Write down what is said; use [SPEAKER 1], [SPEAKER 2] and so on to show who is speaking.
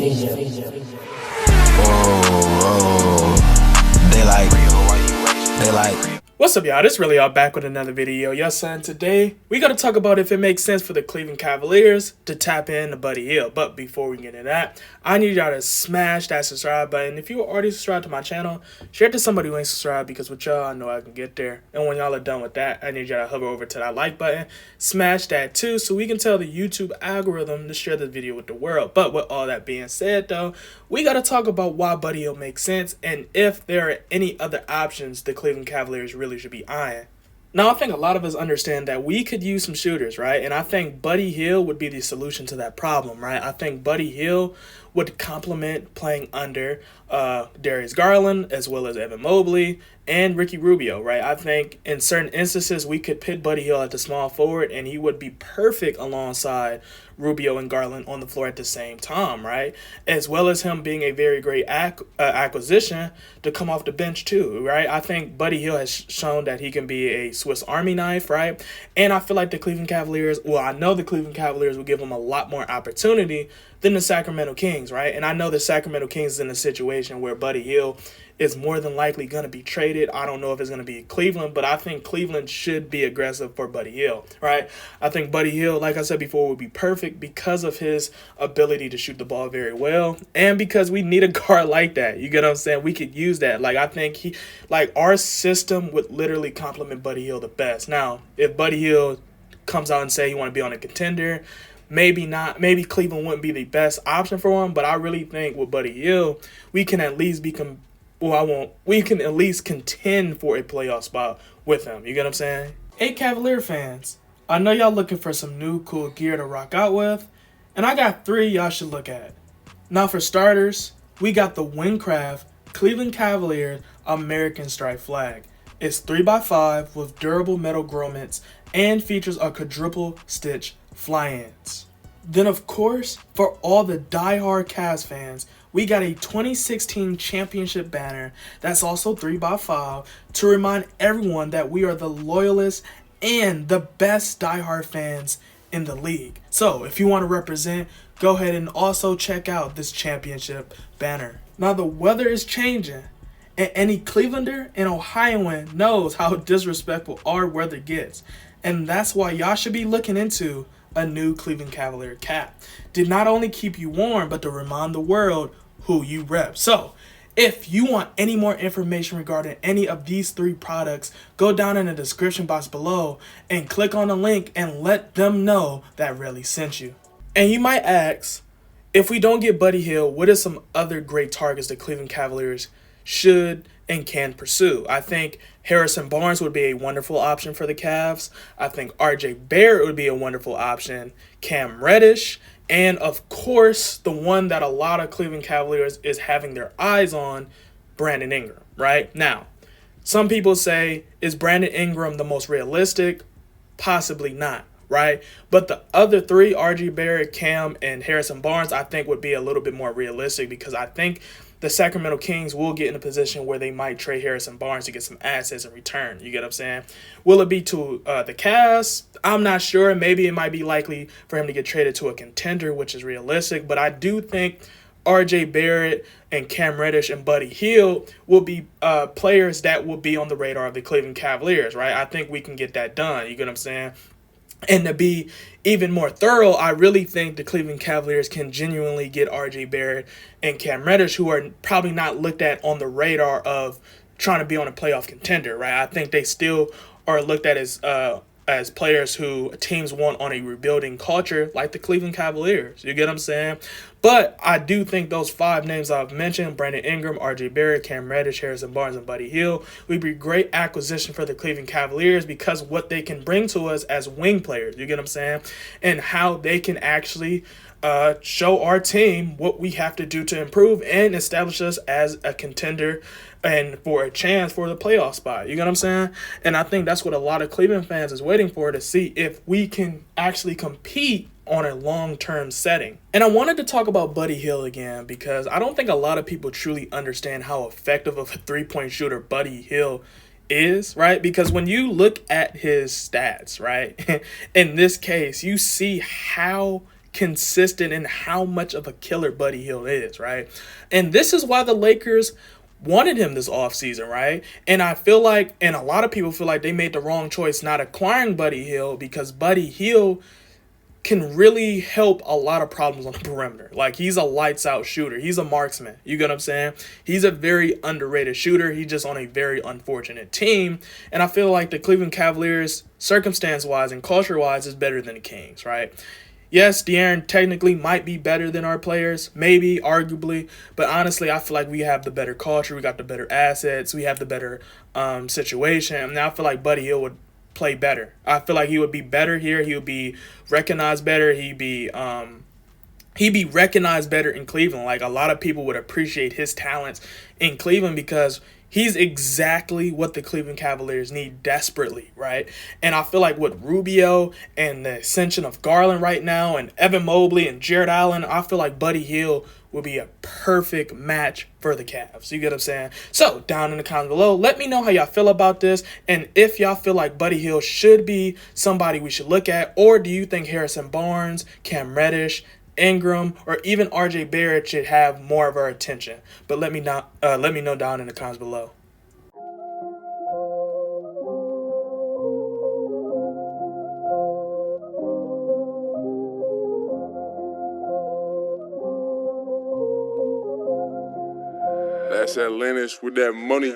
[SPEAKER 1] They like. What's up, y'all? This Relly back with another video. Yes, son. Today we got to talk about if it makes sense for the Cleveland Cavaliers to tap in to Buddy Hield. But before we get into that, I need y'all to smash that subscribe button. If you already subscribed to my channel, share it to somebody who ain't subscribed, because with y'all, I know I can get there. And when y'all are done with that, I need y'all to hover over to that like button, smash that too, so we can tell the YouTube algorithm to share this video with the world. But with all that being said, though, we got to talk about why Buddy Hield makes sense and if there are any other options the Cleveland Cavaliers really should be eyeing. Now, I think a lot of us understand that we could use some shooters, right? And I think Buddy Hield would be the solution to that problem, right? I think Buddy Hield would complement playing under Darius Garland as well as Evan Mobley and Ricky Rubio, right? I think in certain instances we could pit Buddy Hield at the small forward and he would be perfect alongside Rubio and Garland on the floor at the same time, right? As well as him being a very great acquisition to come off the bench too, right? I think Buddy Hield has shown that he can be a Swiss Army knife, right? And I feel like the Cleveland Cavaliers, well, I know the Cleveland Cavaliers will give him a lot more opportunity than the Sacramento Kings, right? And I know the Sacramento Kings is in a situation where Buddy Hield is more than likely going to be traded. I don't know if it's going to be Cleveland, but I think Cleveland should be aggressive for Buddy Hield, right? I think Buddy Hield, like I said before, would be perfect because of his ability to shoot the ball very well and because we need a guard like that. You get what I'm saying? We could use that. Like, I think our system would literally complement Buddy Hield the best. Now, if Buddy Hield comes out and say he want to be on a contender, maybe not. Maybe Cleveland wouldn't be the best option for him, but I really think with Buddy Hield, we can at least we can at least contend for a playoff spot with him. You get what I'm saying? Hey, Cavalier fans, I know y'all looking for some new cool gear to rock out with, and I got 3 y'all should look at. Now, for starters, we got the Windcraft Cleveland Cavaliers American Stripe flag. It's 3x5 with durable metal grommets and features a quadruple stitch fly-ins. Then, of course, for all the die-hard Cavs fans, we got a 2016 championship banner that's also 3x5 to remind everyone that we are the loyalists and the best die-hard fans in the league. So, if you want to represent, go ahead and also check out this championship banner. Now, the weather is changing, and any Clevelander and Ohioan knows how disrespectful our weather gets. And that's why y'all should be looking into a new Cleveland Cavalier cap. Did not only keep you warm, but to remind the world who you rep. So, if you want any more information regarding any of these 3 products, go down in the description box below and click on the link and let them know that Relly sent you. And you might ask, if we don't get Buddy Hield, what are some other great targets the Cleveland Cavaliers should and can pursue? I think Harrison Barnes would be a wonderful option for the Cavs. I think RJ Barrett would be a wonderful option. Cam Reddish. And, of course, the one that a lot of Cleveland Cavaliers is having their eyes on, Brandon Ingram, right? Now, some people say, is Brandon Ingram the most realistic? Possibly not, right? But the other 3, RJ Barrett, Cam, and Harrison Barnes, I think would be a little bit more realistic because I think the Sacramento Kings will get in a position where they might trade Harrison Barnes to get some assets in return. You get what I'm saying? Will it be to the Cavs? I'm not sure. Maybe it might be likely for him to get traded to a contender, which is realistic. But I do think RJ Barrett and Cam Reddish and Buddy Hield will be players that will be on the radar of the Cleveland Cavaliers, right? I think we can get that done. You get what I'm saying? And to be even more thorough, I really think the Cleveland Cavaliers can genuinely get RJ Barrett and Cam Reddish, who are probably not looked at on the radar of trying to be on a playoff contender, right? I think they still are looked at as players who teams want on a rebuilding culture like the Cleveland Cavaliers. You get what I'm saying? But I do think those 5 names I've mentioned, Brandon Ingram, RJ Barrett, Cam Reddish, Harrison Barnes, and Buddy Hield, would be great acquisition for the Cleveland Cavaliers because what they can bring to us as wing players, you get what I'm saying? And how they can actually show our team what we have to do to improve and establish us as a contender and for a chance for the playoff spot. You get what I'm saying? And I think that's what a lot of Cleveland fans is waiting for, to see if we can actually compete on a long-term setting. And I wanted to talk about Buddy Hield again because I don't think a lot of people truly understand how effective of a three-point shooter Buddy Hield is, right? Because when you look at his stats, right, in this case, you see how consistent in how much of a killer Buddy Hield is, right? And this is why the Lakers wanted him this offseason, right? And I feel like, and a lot of people feel like they made the wrong choice not acquiring Buddy Hield, because Buddy Hield can really help a lot of problems on the perimeter. Like, he's a lights out shooter. He's a marksman. You get what I'm saying? He's a very underrated shooter. He's just on a very unfortunate team. And I feel like the Cleveland Cavaliers, circumstance wise and culture wise, is better than the Kings, right? Yes, De'Aaron technically might be better than our players, maybe, arguably, but honestly, I feel like we have the better culture, we got the better assets, we have the better situation, and I feel like Buddy Hield would play better. I feel like he would be better here, he would be recognized better, he'd be recognized better in Cleveland. Like, a lot of people would appreciate his talents in Cleveland because he's exactly what the Cleveland Cavaliers need desperately, right? And I feel like with Rubio and the ascension of Garland right now and Evan Mobley and Jared Allen, I feel like Buddy Hield will be a perfect match for the Cavs. You get what I'm saying? So, down in the comments below, let me know how y'all feel about this, and if y'all feel like Buddy Hield should be somebody we should look at, or do you think Harrison Barnes, Cam Reddish, Ingram, or even RJ Barrett should have more of our attention? But let me know down in the comments below.
[SPEAKER 2] That's Atlantis with that money.